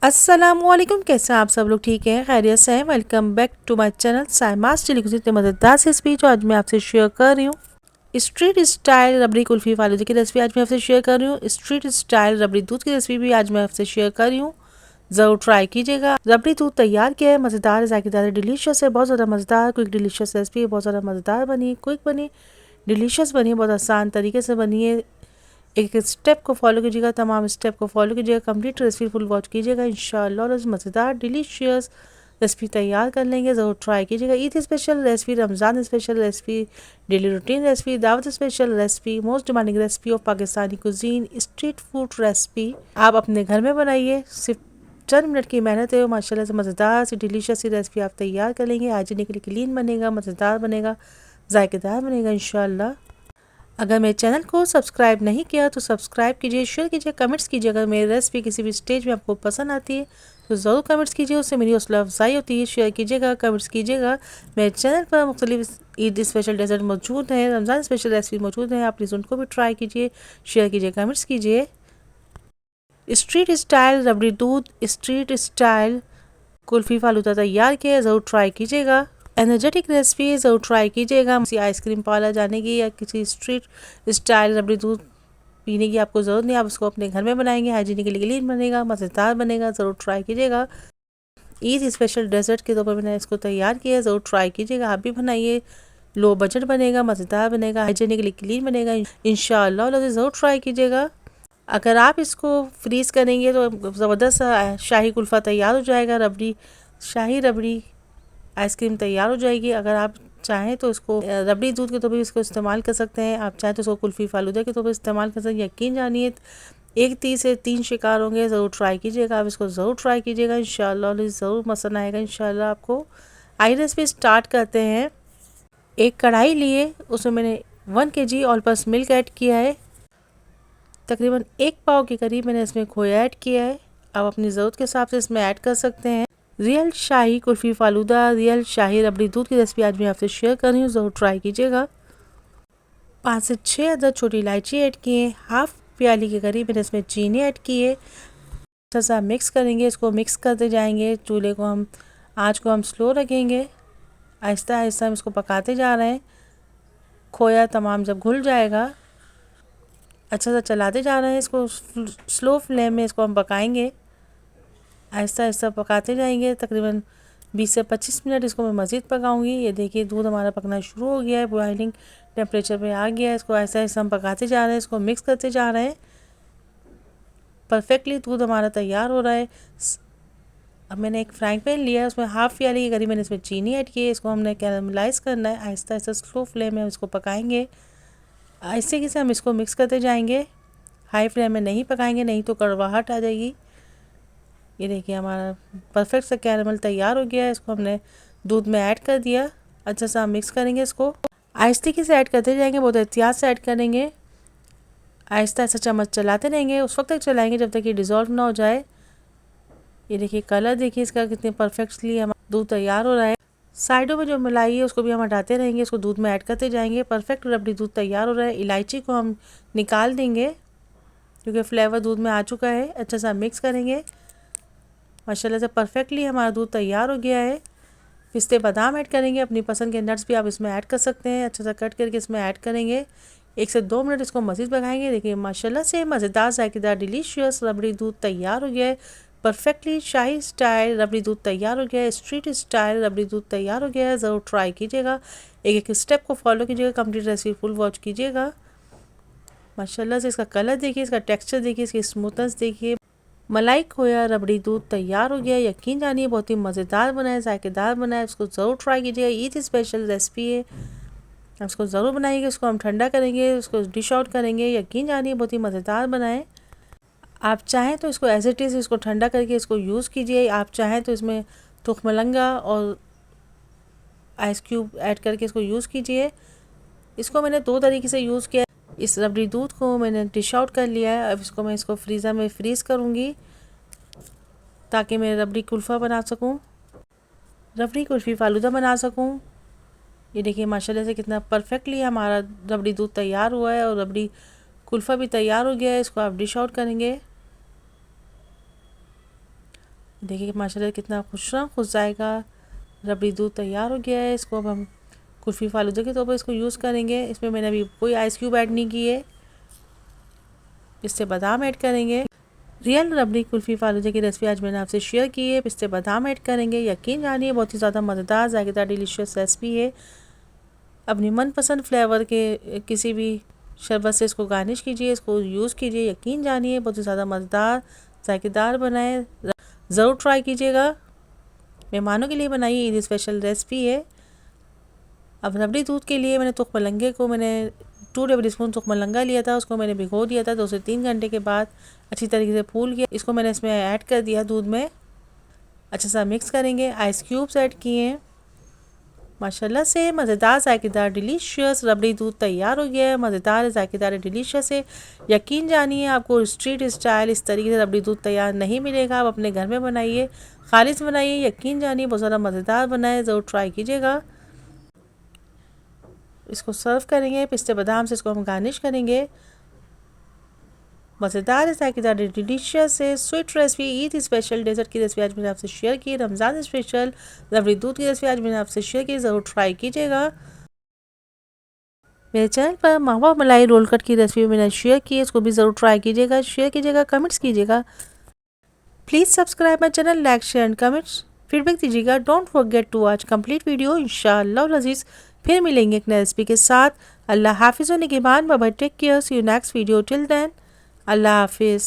अस्सलामुअलैकुम, कैसे हैं आप सब लोग? ठीक है, खैरियत से हैं? Welcome back to my channel साइमास टेलीविजन। इतने मज़ेदार से रेसिपी जो आज मैं आपसे शेयर कर रही हूँ, स्ट्रीट स्टाइल रबड़ी कुल्फ़ी फालूदा की रेसिपी आज मैं आपसे शेयर कर रही हूँ। स्ट्रीट स्टाइल रबड़ी दूध की रेसिपी भी आज मैं आपसे शेयर कर रही हूँ, ज़रूर ट्राई कीजिएगा। रबड़ी दूध तैयार किया है, मज़ेदार, जायकेदार, डिलीशियस है, बहुत ज़्यादा मज़ेदार, क्विक डिलीशियस रेसिपी है, बहुत ज़्यादा मज़ेदार बनी, क्विक बनी, डिलीशियस बनी, बहुत आसान तरीके से बनी है। एक एक स्टेप को फॉलो कीजिएगा, तमाम स्टेप को फॉलो कीजिएगा, कंप्लीट रेसिपी फुल वॉच कीजिएगा, इंशाल्लाह और मज़ेदार डिलीशियस रेसिपी तैयार कर लेंगे। ज़रूर ट्राई कीजिएगा। Eid special recipe, Ramzan special recipe, daily routine recipe, दावत special recipe, most demanding recipe of Pakistani cuisine, street food recipe आप अपने घर में बनाइए। सिर्फ चंद मिनट की मेहनत है, माशाल्लाह से मज़ेदार सी डिलीशियस सी रेसिपी आप तैयार कर लेंगे। हाइजीनिकली क्लीन बनेगा, मज़ेदार बनेगा, जायकेदार बनेगा इंशाल्लाह। अगर मेरे चैनल को सब्सक्राइब नहीं किया तो सब्सक्राइब कीजिए, शेयर कीजिए, कमेंट्स कीजिए। अगर मेरी रेसिपी किसी भी स्टेज में आपको पसंद आती है तो ज़रूर कमेंट्स कीजिए, उससे मेरी हौसला अफजाई होती है। शेयर कीजिएगा, कमेंट्स कीजिएगा। मेरे चैनल पर मुख्तलिफ ईद स्पेशल डेजर्ट मौजूद है, रमज़ान स्पेशल रेसिपी मौजूद है, आप प्लीज़ उनको भी ट्राई कीजिए, शेयर कीजिए, कमेंट्स कीजिए। स्ट्रीट स्टाइल रबड़ी दूध, स्ट्रीट स्टाइल कुल्फ़ी फालूदा तैयार किया, ज़रूर ट्राई कीजिएगा। एनर्जेटिक रेसिपी ज़रूर ट्राई कीजिएगा। किसी आइसक्रीम पार्लर जाने की या किसी स्ट्रीट स्टाइल रबड़ी दूध पीने की आपको ज़रूरत नहीं, आप उसको अपने घर में बनाएंगे, हाइजीनिकली क्लीन बनेगा, मज़ेदार बनेगा, ज़रूर ट्राई कीजिएगा। ईद स्पेशल डेजर्ट के तौर पर मैंने इसको तैयार किया है, ज़रूर ट्राई कीजिएगा, आप भी बनाइए। लो बजट बनेगा, मज़ेदार बनेगा, हाइजीनिकली क्लीन बनेगा इंशाअल्लाह। ज़रूर ट्राई कीजिएगा। अगर आप इसको फ्रीज़ करेंगे तो ज़बरदस्त शाही कुल्फ़ा तैयार हो जाएगा। रबड़ी शाही रबड़ी आइसक्रीम तैयार हो जाएगी। अगर आप चाहें तो इसको रबड़ी दूध के तौर पर इसको इस्तेमाल कर सकते हैं, आप चाहें तो इसको कुल्फ़ी फालूदा के तौर पर इस्तेमाल कर सकते हैं। यकीन जानिए, एक तीर से तीन शिकार होंगे। ज़रूर ट्राई कीजिएगा, आप इसको ज़रूर ट्राई कीजिएगा, इंशाल्लाह ज़रूर पसंद आएगा इंशाल्लाह आपको। आई रेसिपी स्टार्ट करते हैं। एक कढ़ाई लिए, उसमें मैंने 1 kg all purpose milk add किया है। तकरीबन 1 पाव के करीब मैंने इसमें खोया ऐड किया है। आप अपनी ज़रूरत के हिसाब से इसमें ऐड कर सकते हैं। रियल शाही कुल्फ़ी फालूदा, रियल शाही रबड़ी दूध की रेसिपी आज मैं आपसे शेयर कर रही हूँ, ज़रूर ट्राई कीजिएगा। 5 से 6 अदद छोटी इलायची ऐड किए, हाफ प्याली के करीब मैंने इसमें चीनी ऐड की है। अच्छा सा मिक्स करेंगे, इसको मिक्स करते जाएंगे। चूल्हे को हम आँच को हम स्लो रखेंगे, आहिस्ता आहिस्ता हम इसको पकाते जा रहे हैं। खोया तमाम जब घुल जाएगा, अच्छा सा चलाते जा रहे हैं, इसको स्लो फ्लेम में इसको हम पकाएंगे, आहिस्ता आहिस्ता पकाते जाएंगे। तकरीबन 20 से 25 मिनट इसको मैं मज़ीद पकाऊंगी। ये देखिए दूध हमारा पकना शुरू हो गया है, बॉइलिंग टेम्परेचर पे आ गया है। इसको ऐसा ऐसा हम पकाते जा रहे हैं, इसको मिक्स करते जा रहे हैं। परफेक्टली दूध हमारा तैयार हो रहा है। अब मैंने एक फ्राइंग पैन लिया है, उसमें हाफ़ प्याली के करीब मैंने इसमें चीनी ऐड की है। इसको हमने कैरामलाइज़ करना है, आहिस्ता आहिस्ता स्लो फ्लेम में हम इसको पकाएंगे। ऐसे से हम इसको मिक्स करते जाएंगे, हाई फ्लेम में नहीं पकाएंगे, नहीं तो कड़वाहट आ जाएगी। ये देखिए हमारा परफेक्ट सा कैरामल तैयार हो गया है। इसको हमने दूध में ऐड कर दिया, अच्छा सा हम मिक्स करेंगे। इसको आहिस्ते से ऐड करते जाएंगे, बहुत एहतियात से ऐड करेंगे। आहिस्ता आहिस्ता चम्मच चलाते रहेंगे, उस वक्त तक चलाएंगे जब तक ये डिज़ोल्व ना हो जाए। ये देखिए कलर देखिए इसका कितने परफेक्टली हमारा दूध तैयार हो रहा है। साइडों में जो मलाई है उसको भी हम हटाते रहेंगे, इसको दूध में ऐड करते जाएंगे। परफेक्ट रबड़ी दूध तैयार हो रहा है। इलायची को हम निकाल देंगे क्योंकि फ्लेवर दूध में आ चुका है। अच्छा सा मिक्स करेंगे, माशाल्लाह से परफेक्टली हमारा दूध तैयार हो गया है। पिस्ते बादाम ऐड करेंगे, अपनी पसंद के नट्स भी आप इसमें ऐड कर सकते हैं। अच्छा सा कट करके इसमें ऐड करेंगे। 1 से 2 मिनट इसको मज़ीद पकाएंगे। देखिए माशाल्लाह से मज़ेदार जायकेदार डिलीशियस रबड़ी दूध तैयार हो गया है। परफेक्टली शाही स्टाइल रबड़ी दूध तैयार हो गया है, स्ट्रीट स्टाइल रबड़ी दूध तैयार हो गया है। ज़रूर ट्राई कीजिएगा, एक एक स्टेप को फॉलो कीजिएगा, कंप्लीट रेसिपी फुल वॉच कीजिएगा। माशाल्लाह से इसका कलर देखिए, इसका टेक्सचर देखिए, इसकी स्मूथनेस देखिए। मलाई खोया रबड़ी दूध तैयार हो गया। यकीन जानिए बहुत ही मज़ेदार बना है, जायकेदार बना है। इसको ज़रूर ट्राई कीजिएगा, ईद स्पेशल रेसिपी है, आप इसको ज़रूर बनाइएगा। इसको हम ठंडा करेंगे, उसको डिश आउट करेंगे। यकीन जानिए बहुत ही मज़ेदार बना है। आप चाहें तो इसको एज इट इज़ इसको ठंडा करके इसको यूज़ कीजिए। आप चाहें तो इसमें तुखमलंगा और आइस क्यूब ऐड करके इसको यूज़ कीजिए। इसको मैंने 2 तरीके से यूज़ किया। इस रबड़ी दूध को मैंने डिश आउट कर लिया है। अब इसको मैं फ्रीज़र में फ्रीज़ करूँगी ताकि मैं रबड़ी कुल्फ़ा बना सकूँ, रबड़ी कुल्फ़ी फालूदा बना सकूँ। ये देखिए माशाल्लाह से कितना परफेक्टली हमारा रबड़ी दूध तैयार हुआ है और रबड़ी कुल्फ़ा भी तैयार हो गया है। इसको आप डिश आउट करेंगे। देखिए माशाल्लाह कितना खुश जाएगा रबड़ी दूध तैयार हो गया है। इसको अब हम कुल्फ़ी फालूदा के तौर पर इसको यूज़ करेंगे। इसमें मैंने अभी कोई आइस क्यूब ऐड नहीं किए, पिस्ते बादाम ऐड करेंगे। रियल रबड़ी कुल्फ़ी फालूदा की रेसिपी आज मैंने आपसे शेयर की है। पिस्ते बादाम ऐड करेंगे, यकीन जानिए बहुत ही ज़्यादा मज़ेदार जायकेदार डिलीशियस रेसिपी है। अपनी मनपसंद फ्लेवर के किसी भी शरबत से इसको गार्निश कीजिए, इसको यूज़ कीजिए, यकीन जानिए बहुत ही ज़्यादा मज़ेदार जायकेदार बनाए। ज़रूर ट्राई कीजिएगा। मेहमानों के लिए बनाई ईद स्पेशल रेसिपी है। अब रबड़ी दूध के लिए मैंने तुख मलंगे को 2 टेबल स्पून तुख मलंगा लिया था, उसको मैंने भिगो दिया था। 2 से 3 घंटे के बाद अच्छी तरीके से फूल गया। इसको मैंने इसमें ऐड कर दिया दूध में, अच्छा सा मिक्स करेंगे। आइस क्यूब्स ऐड किए हैं। माशाल्लाह से मज़ेदार जायकेदार डिलीशियस रबड़ी दूध तैयार हो गया है। मज़ेदार जायकेदार डिलीशियस है। यकीन जानिए आपको स्ट्रीट स्टाइल इस तरीके से रबड़ी दूध तैयार नहीं मिलेगा। आप अपने घर में बनाइए, खालिश बनाइए, यकीन जानिए बहुत ज़्यादा मज़ेदार बनाए। ज़रूर ट्राई कीजिएगा। इसको सर्व करेंगे, पिस्ते बादाम से इसको हम गार्निश करेंगे। मज़ेदार जायकेदार डिलीशियस है sweet recipe, Eid special dessert की रेसिपी आज मैंने आपसे शेयर की। रमज़ान स्पेशल रबड़ी दूध की रेसिपी आज मैंने आपसे शेयर की। ज़रूर ट्राई कीजिएगा। मेरे चैनल पर मावा मलाई रोल कट की रेसिपी मैंने शेयर की है, इसको भी ज़रूर ट्राई कीजिएगा, शेयर कीजिएगा, कमेंट्स कीजिएगा। Please subscribe my channel, like share and comments feedback दीजिएगा। Don't forget to watch complete video इंशाअल्लाह अज़ीज़। फिर मिलेंगे एक नई रेसिपी के साथ। अल्लाह हाफिज़ व निगहबान। Bye bye, take care, see you next video. Till then अल्लाह हाफिज़।